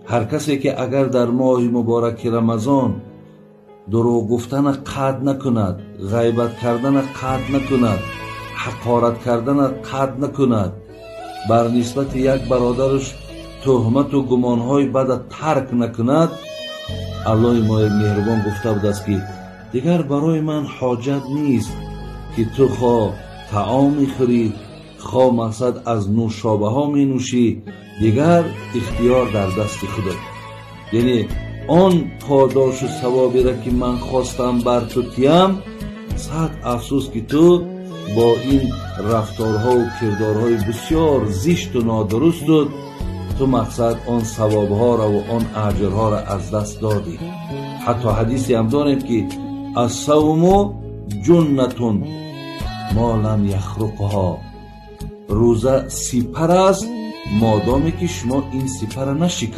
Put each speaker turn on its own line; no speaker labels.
هر کسی که اگر در ماه مبارک رمضان دروغ گفتن قطع نکند، غیبت کردن قطع نکند، حقارت کردن قطع نکند، بر نسبت یک برادرش تهمت و گمانهای بد ترک نکند، الله ما مهربان گفته بود است که دیگر برای من حاجت نیست که تو خواه طعام میخوری، خواه مقصد از نوشابه ها می نوشی، دیگر اختیار در دست خودت. یعنی آن پاداش و ثوابی را که من خواستم بر تو تیم، صد افسوس که تو با این رفتارها و کردارهای بسیار زشت و نادرست تو مقصد آن ثوابها را و آن اجرها را از دست دادی. حتی حدیثی هم داریم که الصوم جنتون ما لم یخرقها، روزه سپر است مادامی که شما این سپر نشکنید.